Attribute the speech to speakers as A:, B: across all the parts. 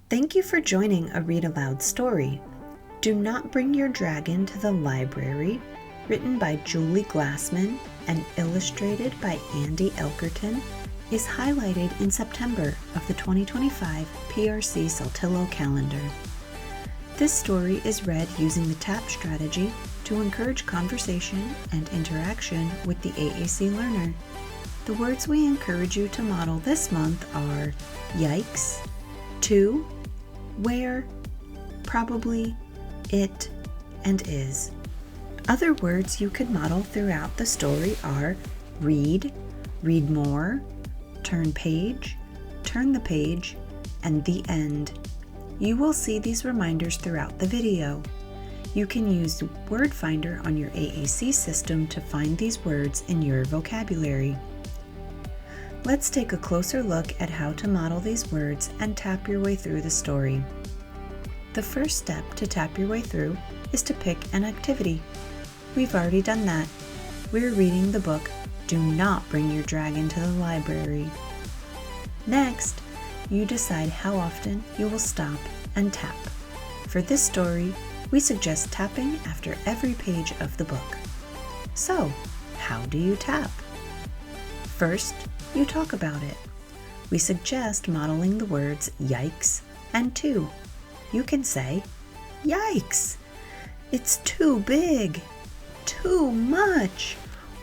A: Thank you for joining a Read Aloud story. Do Not Bring Your Dragon to the Library, written by Julie Glassman and illustrated by Andy Elkerton, is highlighted in September of the 2025 PRC-Saltillo Calendar. This story is read using the TAAP strategy to encourage conversation and interaction with the AAC learner. The words we encourage you to model this month are yikes, to, where, probably, it, and is. Other words you could model throughout the story are read, read more, turn page, turn the page, and the end. You will see these reminders throughout the video. You can use Word Finder on your AAC system to find these words in your vocabulary. Let's take a closer look at how to model these words and tap your way through the story. The first step to tap your way through is to pick an activity. We've already done that. We're reading the book, Do Not Bring Your Dragon to the Library. Next, you decide how often you will stop and tap. For this story, we suggest tapping after every page of the book. So, how do you tap? First, you talk about it. We suggest modeling the words yikes and to. You can say, yikes! It's too big! Too much!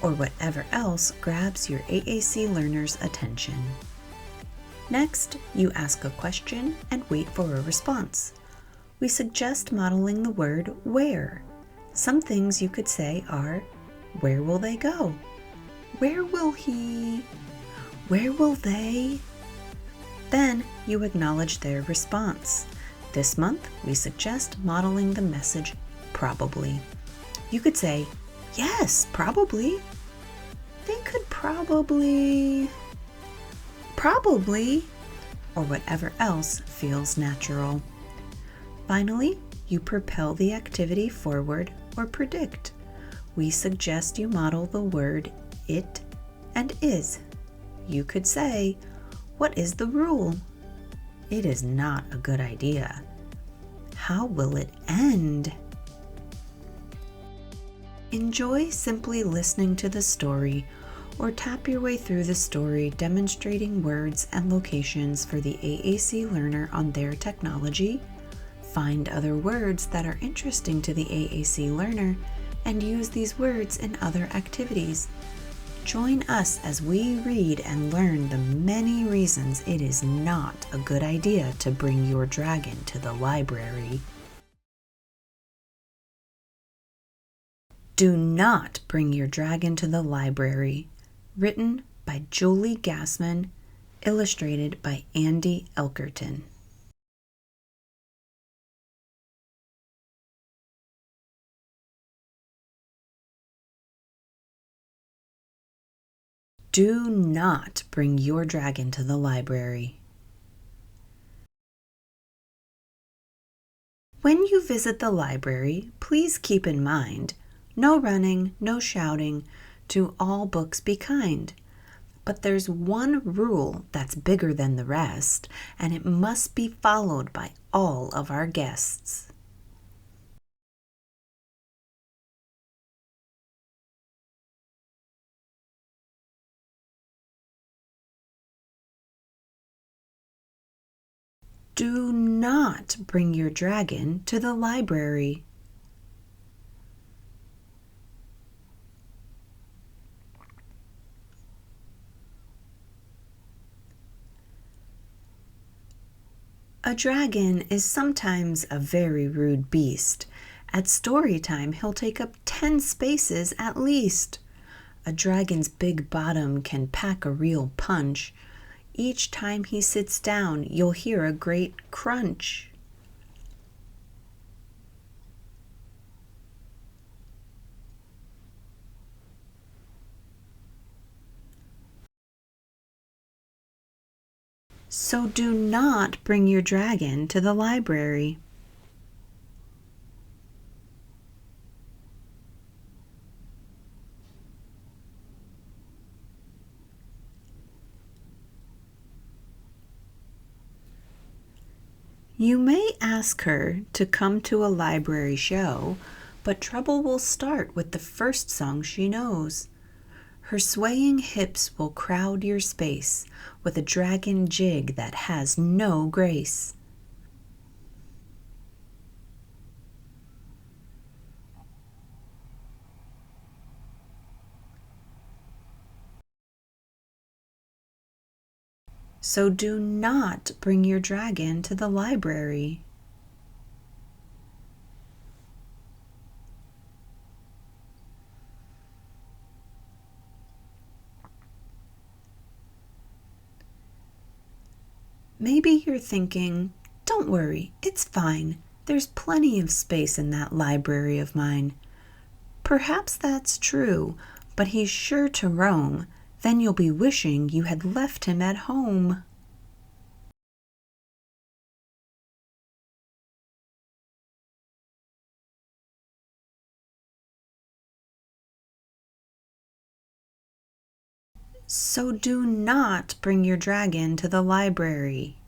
A: Or whatever else grabs your AAC learner's attention. Next, you ask a question and wait for a response. We suggest modeling the word where. Some things you could say are, where will they go? Where will he? Where will they? Then you acknowledge their response. This month, we suggest modeling the message probably. You could say, yes, probably. They could probably, or whatever else feels natural. Finally, you propel the activity forward or predict. We suggest you model the word it and is. You could say, what is the rule? It is not a good idea. How will it end? Enjoy simply listening to the story or tap your way through the story demonstrating words and locations for the AAC learner on their technology. Find other words that are interesting to the AAC learner and use these words in other activities. Join us as we read and learn the many reasons it is not a good idea to bring your dragon to the library. Do Not Bring Your Dragon to the Library, written by Julie Glassman, illustrated by Andy Elkerton. Do not bring your dragon to the library. When you visit the library, please keep in mind, no running, no shouting, to all books be kind. But there's one rule that's bigger than the rest, and it must be followed by all of our guests. Do not bring your dragon to the library. A dragon is sometimes a very rude beast. At story time, he'll take up 10 spaces at least. A dragon's big bottom can pack a real punch. Each time he sits down, you'll hear a great crunch. So do not bring your dragon to the library. You may ask her to come to a library show, but trouble will start with the first song she knows. Her swaying hips will crowd your space with a dragon jig that has no grace. So do not bring your dragon to the library. Maybe you're thinking, don't worry, it's fine. There's plenty of space in that library of mine. Perhaps that's true, but he's sure to roam. Then you'll be wishing you had left him at home. So do not bring your dragon to the library.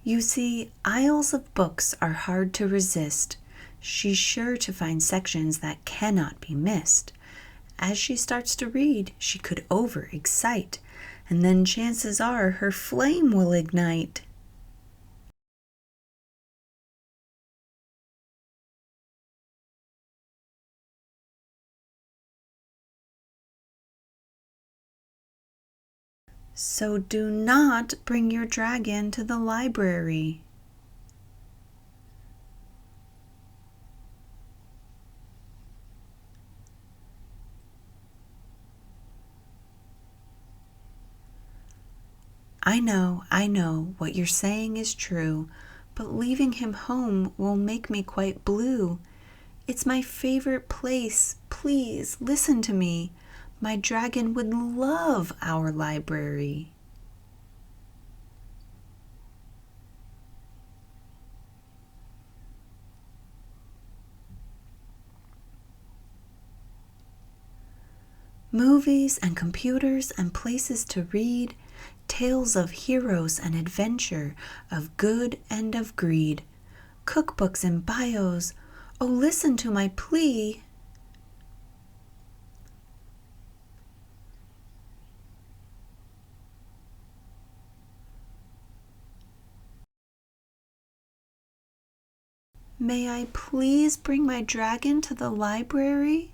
A: You see, aisles of books are hard to resist. She's sure to find sections that cannot be missed. As she starts to read, she could overexcite, and then chances are her flame will ignite. So do not bring your dragon to the library. I know, what you're saying is true, but leaving him home will make me quite blue. It's my favorite place. Please listen to me. My dragon would love our library. Movies and computers and places to read, tales of heroes and adventure, of good and of greed, cookbooks and bios. Oh, listen to my plea. May I please bring my dragon to the library?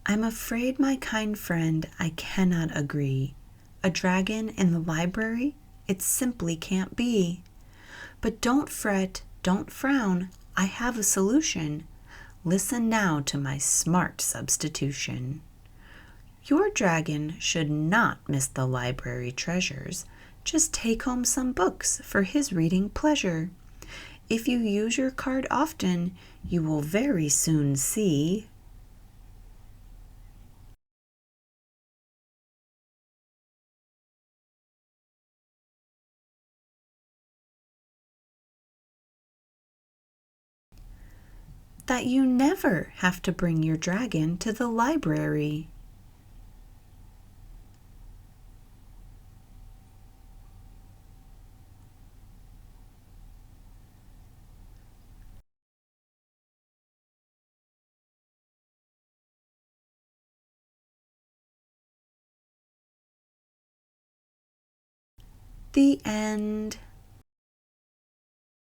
A: I'm afraid, my kind friend, I cannot agree. A dragon in the library? It simply can't be. But don't fret, don't frown, I have a solution. Listen now to my smart substitution. Your dragon should not miss the library treasures. Just take home some books for his reading pleasure. If you use your card often, you will very soon see that you never have to bring your dragon to the library. The end.